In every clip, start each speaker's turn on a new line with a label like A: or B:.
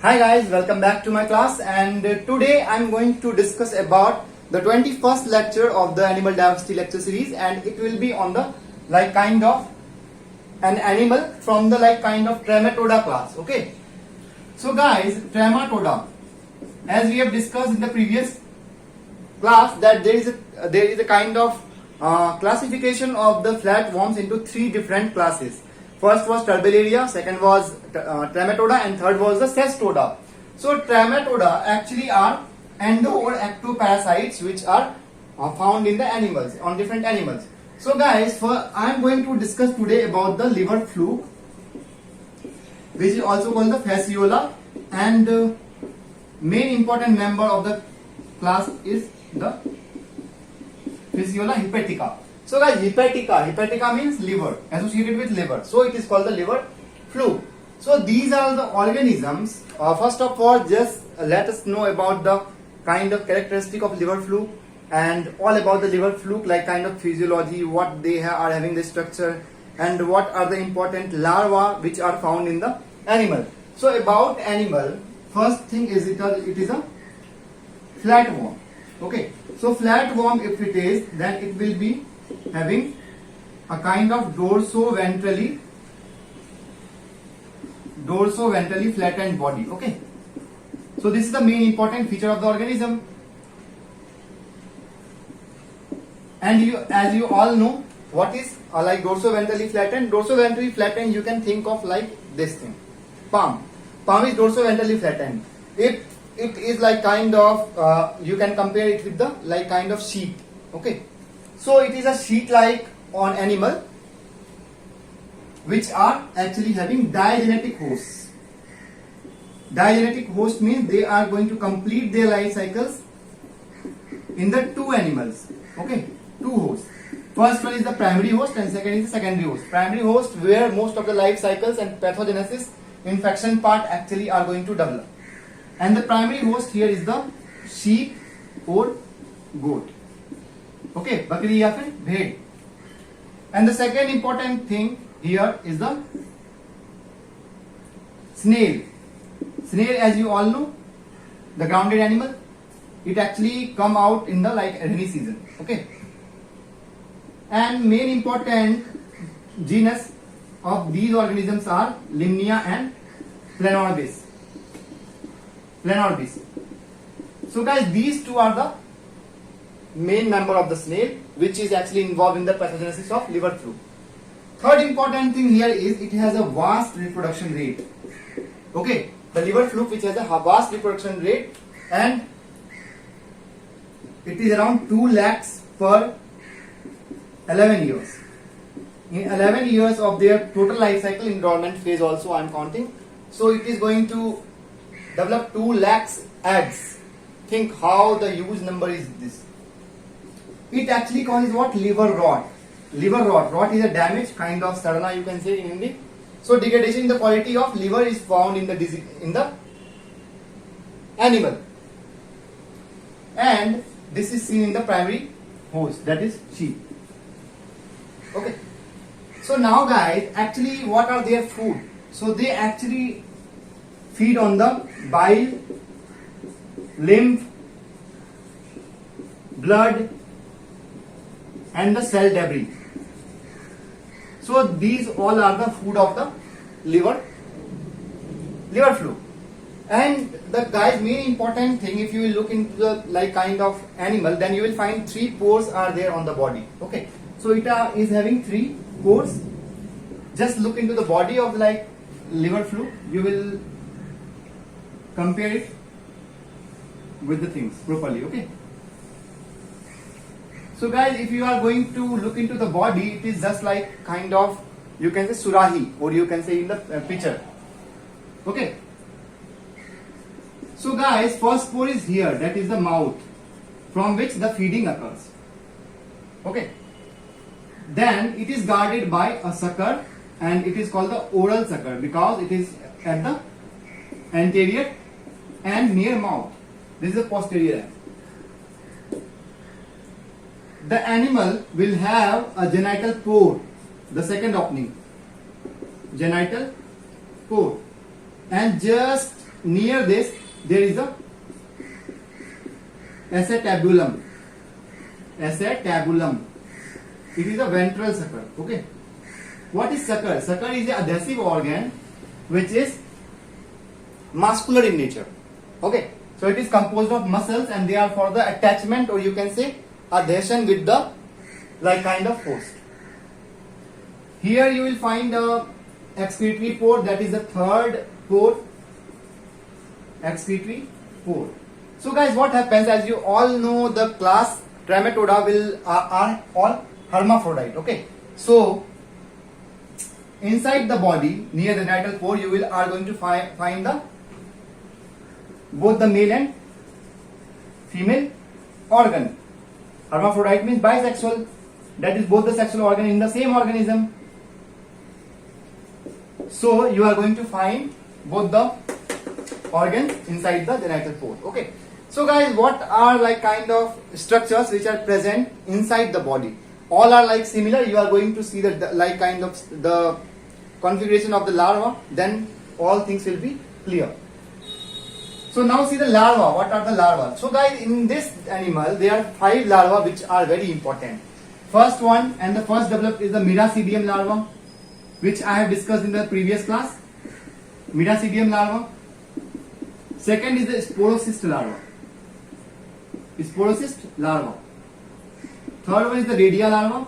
A: Hi guys, welcome back to my class, and today I'm going to discuss about the 21st lecture of the animal diversity lecture series, and it will be on the kind of an animal from the kind of Trematoda class. Okay, so guys, Trematoda, as we have discussed in the previous class, that there is a kind of classification of the flatworms into three different classes. First was Turbellaria, second was Trematoda, and third was the Cestoda. So Trematoda actually are endo or ectoparasites which are found in the animals, on different animals. So guys, I am going to discuss today about the liver fluke, which is also called the fasciola, and main important member of the class is the Fasciola hepatica. So guys, hepatica means liver, associated with liver. So it is called the liver fluke. So these are the organisms. First of all, just let us know about the kind of characteristic of liver fluke and all about the liver fluke, like kind of physiology, what they are having the structure, and what are the important larvae which are found in the animal. So about animal, first thing is it is a flatworm. Okay, so flatworm, if it is, then it will be having a kind of dorso-ventrally flattened body. Okay, so this is the main important feature of the organism. And as you all know, what is like dorso-ventrally flattened? Dorso-ventrally flattened, you can think of like this thing. Palm is dorso-ventrally flattened. It is like kind of you can compare it with the like kind of sheet. Okay, so it is a sheet like on animal which are actually having digenetic hosts. Digenetic host means they are going to complete their life cycles in the two animals. Okay, two hosts. First one is the primary host and second is the secondary host. Primary host where most of the life cycles and pathogenesis, infection part actually are going to develop. And the primary host here is the sheep or goat. Okay, bakri ya fir bhed. And the second important thing here is the snail. Snail, as you all know, the grounded animal, it actually come out in the rainy season. Okay. And main important genus of these organisms are Limnia and Planorbis. So guys, these two are the main member of the snail which is actually involved in the pathogenesis of liver fluke. Third important thing here is it has a vast reproduction rate. Okay, the liver fluke which has a vast reproduction rate, and it is around 2 lakhs per 11 years. In 11 years of their total life cycle, in dormant phase also I am counting. So it is going to develop 2 lakhs eggs. Think how the huge number is this. It actually causes what? Liver rot. Rot is a damage, kind of sarna you can say in Hindi. So degradation in the quality of liver is found in the animal. And this is seen in the primary host, that is sheep. Okay. So now guys, actually what are their food? So they actually feed on the bile, lymph, blood, and the cell debris. So these all are the food of the liver fluke. And the guys, main important thing, if you will look into the kind of animal, then you will find 3 pores are there on the body. Okay, so it is having 3 pores. Just look into the body of the liver fluke. You will compare it with the things properly. Okay. So guys, if you are going to look into the body, it is just like kind of, you can say surahi, or you can say in the picture. Okay. So guys, first pore is here, that is the mouth, from which the feeding occurs. Okay. Then it is guarded by a sucker, and it is called the oral sucker because it is at the anterior and near mouth. This is the posterior end. The animal will have a genital pore, the second opening, genital pore, and just near this there is a acetabulum. Acetabulum. It is a ventral sucker. Okay. What is sucker? Sucker is an adhesive organ which is muscular in nature. Okay. So it is composed of muscles and they are for the attachment, or you can say adhesion with the like kind of host. Here you will find a excretory pore, that is the third pore, excretory pore. So guys, what happens, as you all know, the class Trematoda are all hermaphrodite. Okay, so inside the body near the genital pore you are going to find the both the male and female organ. Hermaphrodite means bisexual, that is both the sexual organ in the same organism. So you are going to find both the organs inside the genital pore. Okay. So guys, what are like kind of structures which are present inside the body? All are like similar. You are going to see the like kind of the configuration of the larva. Then all things will be clear. So now see the larva. What are the larvae? So guys, in this animal there are 5 larvae which are very important. First one and the first developed is the Miracidium larva, which I have discussed in the previous class. Miracidium larva. Second is the Sporocyst larva. Sporocyst larva. Third one is the Radia larva.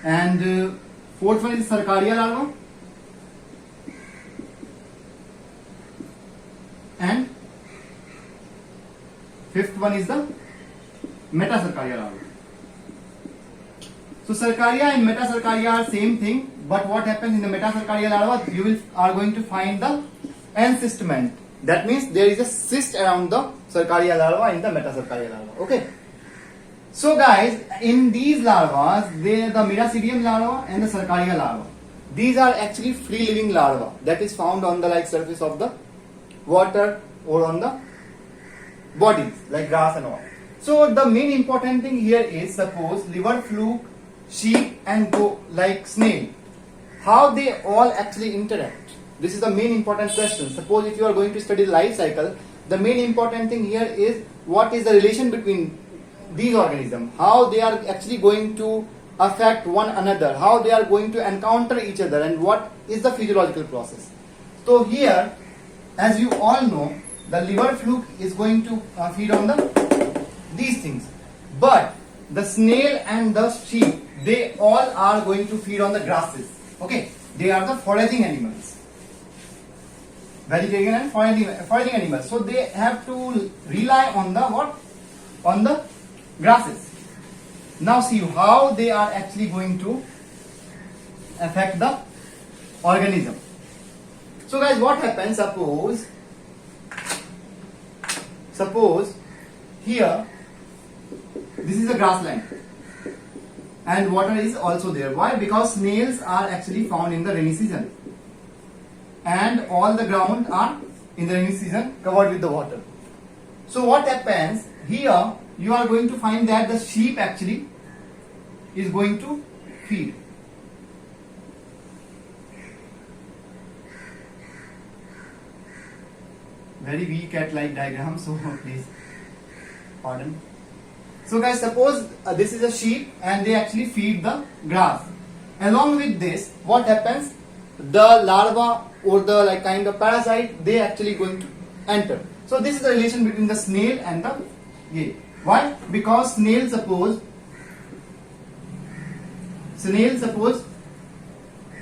A: And fourth one is Sarkaria larva. And fifth one is the Metacercaria larva. So Cercaria and Metacercaria are same thing, but what happens in the Metacercaria larva, you are going to find the encystment. That means there is a cyst around the Cercaria larva in the Metacercaria larva. Okay. So guys, in these larvas, the Miracidium larva and the Cercaria larva, these are actually free living larvae that is found on the like surface of the water or on the bodies like grass and all. So the main important thing here is, suppose liver fluke, sheep and go like snail, how they all actually interact. This is the main important question. Suppose if you are going to study life cycle, the main important thing here is what is the relation between these organisms, how they are actually going to affect one another, how they are going to encounter each other, and what is the physiological process. So here, as you all know, the liver fluke is going to feed on these things, but the snail and the sheep, they all are going to feed on the grasses. Okay, they are the foraging animals, vegetarian and foraging animals. So they have to rely on the what? On the grasses. Now see how they are actually going to affect the organism. So guys, what happens, suppose here this is a grassland and water is also there. Why? Because snails are actually found in the rainy season and all the ground are in the rainy season covered with the water. So what happens here, you are going to find that the sheep actually is going to feed. Very weak at like diagram, so please pardon. So guys, suppose this is a sheep and they actually feed the grass. Along with this, what happens? The larva or the like kind of parasite, they actually going to enter. So this is the relation between the snail and the yay. Why? Because snail suppose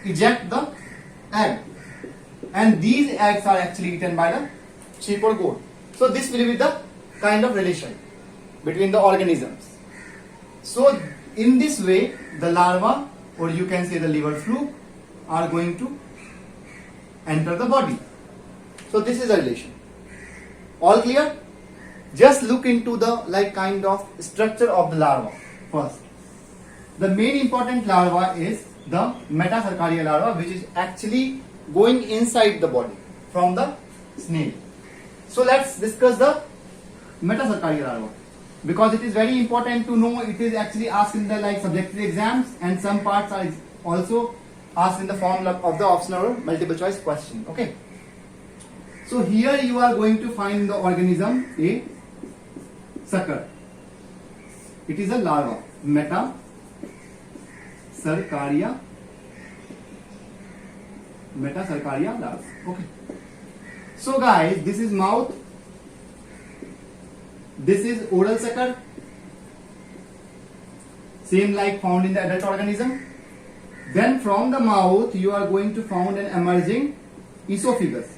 A: eject the egg, and these eggs are actually eaten by the sheep or goat. So this will be the kind of relation between the organisms. So in this way, the larva, or you can say the liver fluke, are going to enter the body. So this is a relation. All clear? Just look into the like kind of structure of the larva first. The main important larva is the Metacercaria larva, which is actually going inside the body from the snail. So let's discuss the Metacercaria larva, because it is very important to know. It is actually asked in the like subjective exams, and some parts are also asked in the form of the optional or multiple choice question. Okay. So here you are going to find the organism a sucker. It is a larva. Metacercaria larva. Okay. So guys, this is mouth. This is oral sucker. Same like found in the adult organism. Then from the mouth you are going to find an emerging esophagus.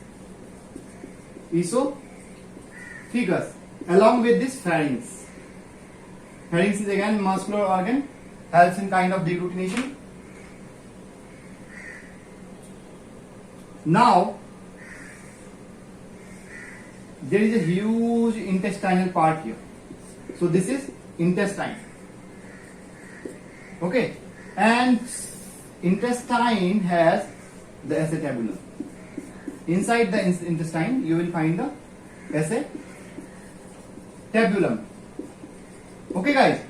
A: Esophagus along with this pharynx. Pharynx is again muscular organ, helps in kind of degglutination. Now there is a huge intestinal part here. So this is intestine. Okay, and intestine has the acetabulum. Inside the intestine you will find the acetabulum. Okay guys,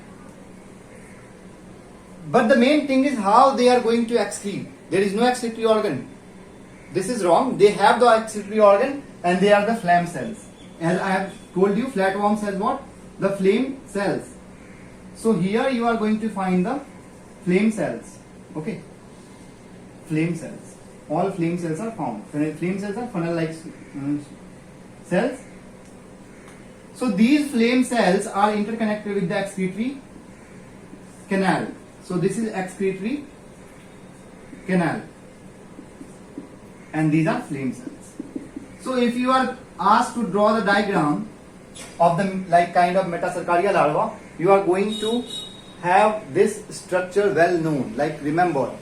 A: but the main thing is how they are going to excrete. There is no excretory organ. This is wrong. They have the excretory organ and they are the phlegm cells. As I have told you, flatworms has what? The phlegm cells. So here you are going to find the phlegm cells. Okay, phlegm cells. All phlegm cells are found. Phlegm cells are funnel-like cells. So these phlegm cells are interconnected with the excretory canal. So this is excretory canal, and these are phlegm cells. So if you are asked to draw the diagram of the like kind of Metacercaria larva, you are going to have this structure well known, like remember,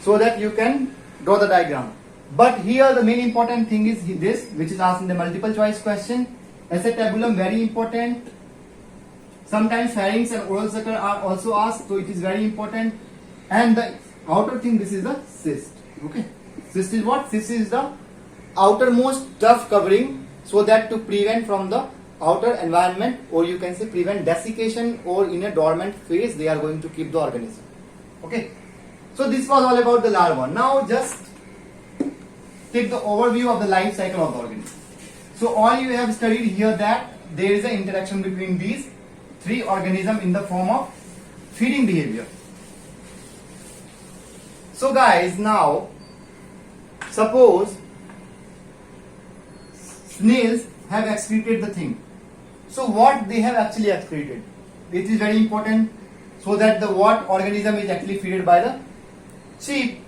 A: so that you can draw the diagram. But here the main important thing is this, which is asked in the multiple choice question. Acetabulum, very important. Sometimes pharynx and oral sucker are also asked, so it is very important. And the outer thing, this is the cyst. Okay, cyst is what? Cyst is the outermost tough covering, so that to prevent from the outer environment, or you can say prevent desiccation, or in a dormant phase they are going to keep the organism. Okay, so this was all about the larva. Now just take the overview of the life cycle of the organism. So all you have studied here that there is an interaction between these three organisms in the form of feeding behavior. So guys, now suppose snails have excreted the thing. So what they have actually excreted? It is very important, so that the what organism is actually fed by the sheep.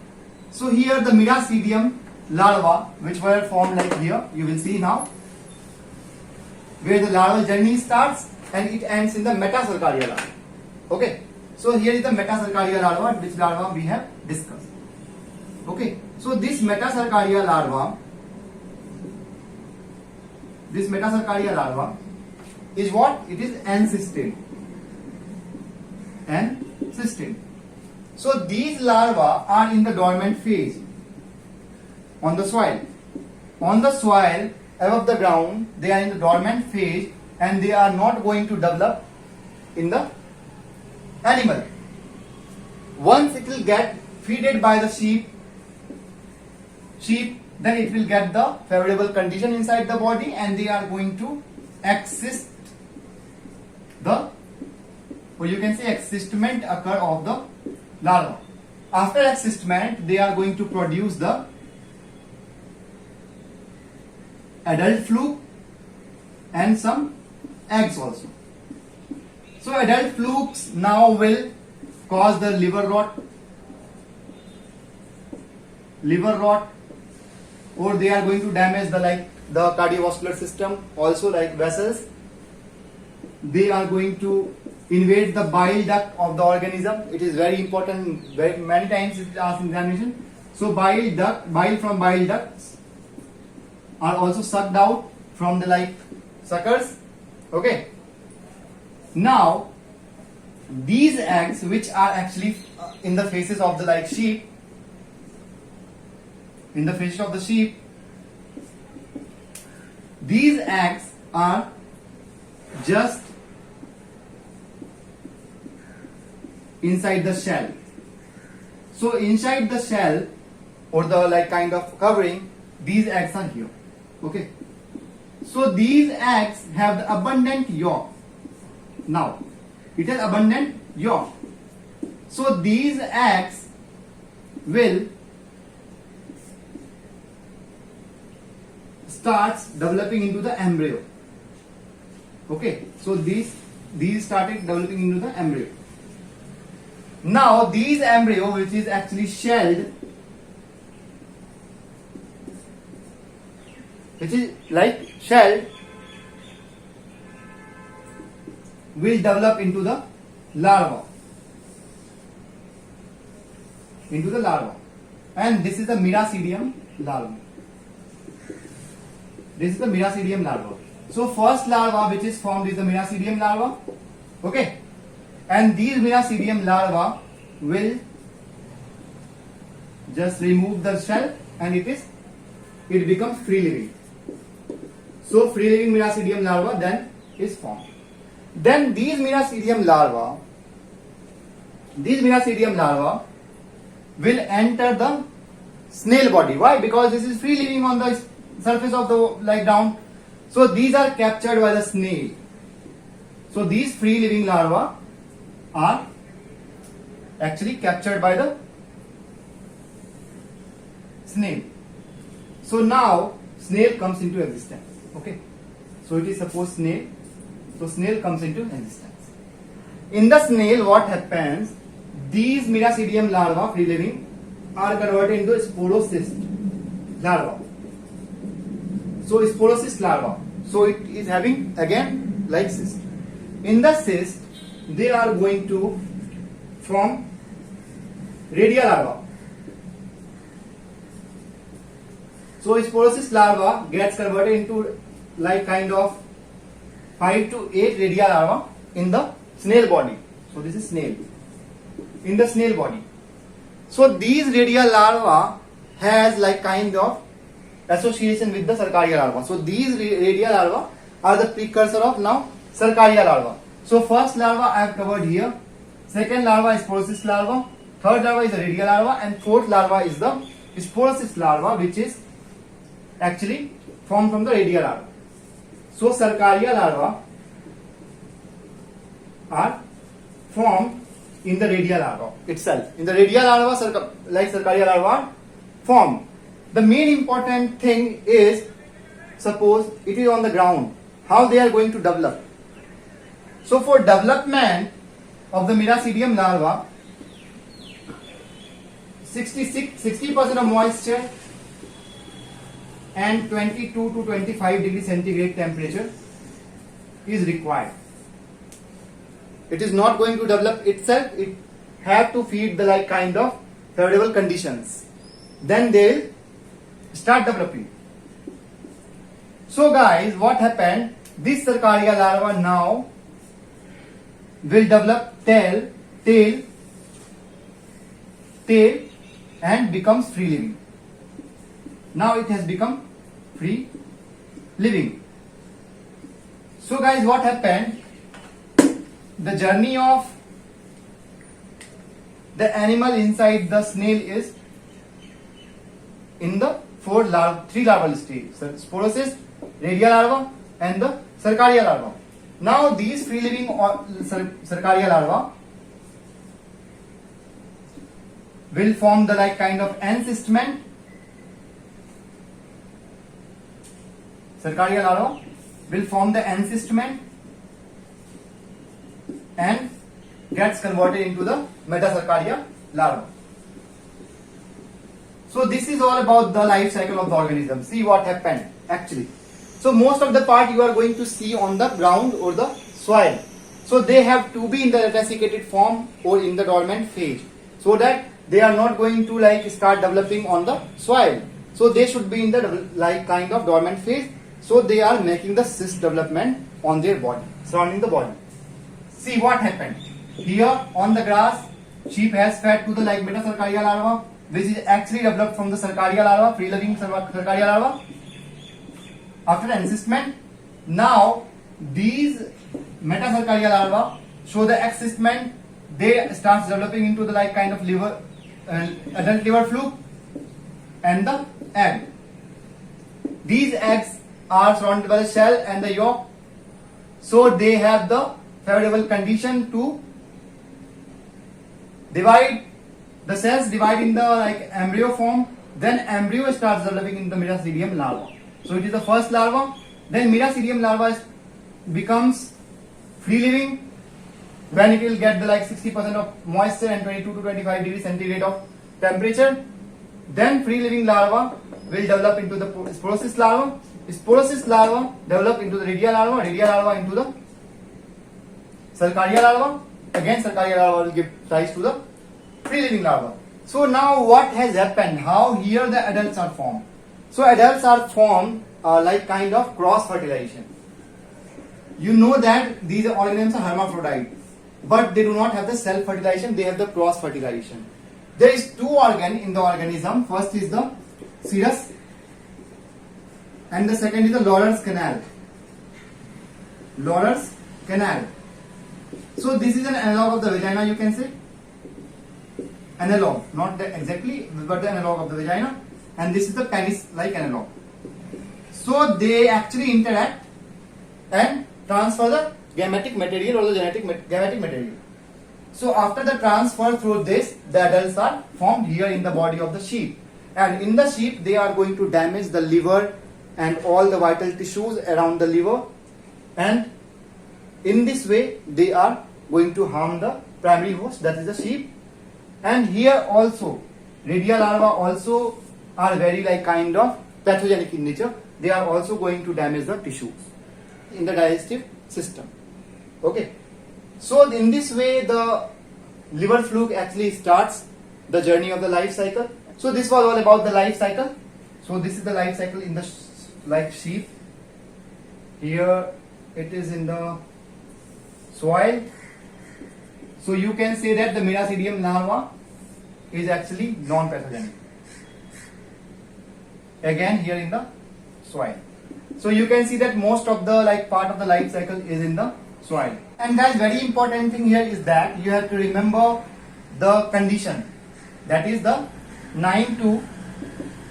A: So here the Miracidium larva, which were formed like here, you will see now, where the larval journey starts and it ends in the Metacercaria larva. Okay, so here is the Metacercaria larva, which larva we have discussed. Okay, so this Metacercaria larva is what? It is encysted. So these larvae are in the dormant phase on the soil. On the soil above the ground, they are in the dormant phase and they are not going to develop in the animal. Once it will get feeded by the sheep, then it will get the favorable condition inside the body and they are going to exist the, or you can say existment occur of the larva. After existment, they are going to produce the adult fluke and some eggs also. So adult flukes now will cause the liver rot, or they are going to damage the cardiovascular system, also like vessels. They are going to invade the bile duct of the organism. It is very important, very many times it is asked in examination. So bile from bile ducts are also sucked out from the suckers. Okay, now these eggs, which are actually in the faces of the sheep, these eggs are just inside the shell. So inside the shell or the like kind of covering, these eggs are here. Okay. So these eggs have the abundant yolk. Now, it has abundant yolk. So these eggs will starts developing into the embryo. Okay, so these started developing into the embryo. Now these embryo, which is actually shelled, which is like shelled, will develop into the larva. And this is the Miracidium larva. This is the Miracidium larva. So first larva which is formed is the Miracidium larva. Okay. And these Miracidium larva will just remove the shell and it becomes free living. So free living Miracidium larva then is formed. Then these Miracidium larva will enter the snail body. Why? Because this is free living on the surface of the like ground. So these are captured by the snail. So these free living larvae are actually captured by the snail. So now snail comes into existence. Okay. So it is suppose snail. So snail comes into existence. In the snail, what happens? These Miracidium larvae, free living, are converted into sporocyst larva. So sporocyst larva. So it is having again like cyst. In the cyst, they are going to form radial larva. So sporocyst larva gets converted into like kind of 5 to 8 radial larva in the snail body. So this is snail. In the snail body. So these radial larva has like kind of association with the Cercaria larva. So these radial larva are the precursor of now Cercaria larva. So first larva I have covered here. Second larva is sporocyst larva. Third larva is the radial larva, and fourth larva is the sporocyst larva, which is actually formed from the radial larva. So Cercaria larva are formed in the radial larva itself. In the radial larva, Cercaria larva are formed. The main important thing is, suppose it is on the ground, how they are going to develop. So for development of the Miracidium larva, 60% of moisture and 22 to 25 degree centigrade temperature is required. It is not going to develop itself. It have to feed the like kind of favorable conditions. Then they will start developing. So guys, what happened? This Cercaria larva now will develop tail and becomes free living. Now it has become free living. So guys, what happened? The journey of the animal inside the snail is in the three larval stage: sporocyst, radial larva, and the Cercaria larva. Now these free living Cercaria larva will form the like kind of encystment. Cercaria larva will form the encystment and gets converted into the Metacercaria larva. So this is all about the life cycle of the organism. See what happened actually. So most of the part you are going to see on the ground or the soil. So they have to be in the desiccated form or in the dormant phase, so that they are not going to like start developing on the soil. So they should be in the like kind of dormant phase. So they are making the cyst development on their body, surrounding the body. See what happened. Here on the grass, sheep has fed to the like Metacercaria larva, which is actually developed from the Cercaria larva, free living Cercaria larva. After encystment, now these Metacercaria larva show the encystment. They start developing into the like kind of liver, adult liver fluke. and the egg. These eggs are surrounded by the shell and the yolk, so they have the favorable condition to divide. The cells divide in the embryo form, then embryo starts developing in the miracidium larva. So it is the first larva, then miracidium larva becomes free living when it will get the 60% of moisture and 22 to 25 degrees centigrade of temperature. Then free living larva will develop into the sporocyst larva. Sporocyst larva develop into the redia larva into the Cercaria larva. Again Cercaria larva will give rise to the free living larva. So now what has happened? How here the adults are formed? So adults are formed like kind of cross fertilization. You know that these organisms are hermaphrodite, but they do not have the self fertilization, they have the cross fertilization. There is two organs in the organism. First is the serous and the second is the Lawler's canal. Lawler's canal. So this is an analog of the vagina, you can say. Analog, not the exactly, but the analog of the vagina. And this is the penis-like analog. So they actually interact and transfer the gametic material or the gametic material. So after the transfer through this, the adults are formed here in the body of the sheep. And in the sheep, they are going to damage the liver and all the vital tissues around the liver. And in this way, they are going to harm the primary host, that is the sheep. And here also, redia larva also are very kind of pathogenic in nature. They are also going to damage the tissues in the digestive system. Okay. So in this way, the liver fluke actually starts the journey of the life cycle. So this was all about the life cycle. So this is the life cycle in the sheep. Here it is in the soil. So you can say that the miracidium larva is actually non-pathogenic. Again here in the soil. So you can see that most of the part of the life cycle is in the soil. And guys, very important thing here is that you have to remember the condition. That is the 9 to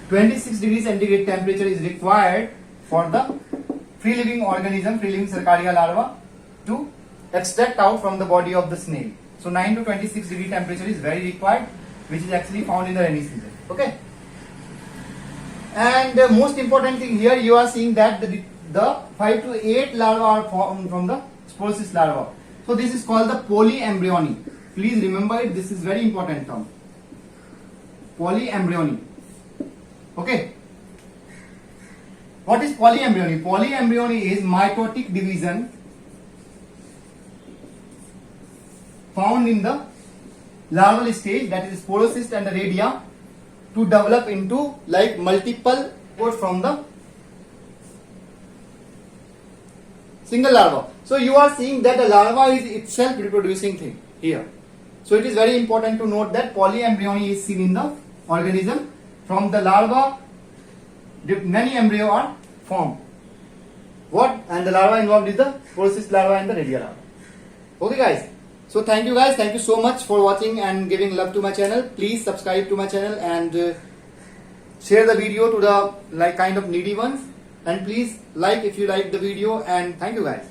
A: 26 degrees centigrade temperature is required for the free living organism, free living Cercaria larva to extract out from the body of the snail. So 9 to 26 degree temperature is very required, which is actually found in the rainy season. Okay. And the most important thing here, you are seeing that the 5 to 8 larvae are formed from the sporocyst larva. So this is called the polyembryony. Please remember it. This is very important term. Polyembryony. Okay. What is polyembryony? Polyembryony is mitotic division found in the larval stage, that is sporocyst and the redia, to develop into multiple from the single larva. So you are seeing that the larva is itself reproducing thing here. So it is very important to note that polyembryony is seen in the organism. From the larva, many embryo are formed. What? And the larva involved is the sporocyst larva and the redia larva. Okay guys. So thank you guys. Thank you so much for watching and giving love to my channel. Please subscribe to my channel and share the video to the kind of needy ones. And please like if you like the video, and thank you guys.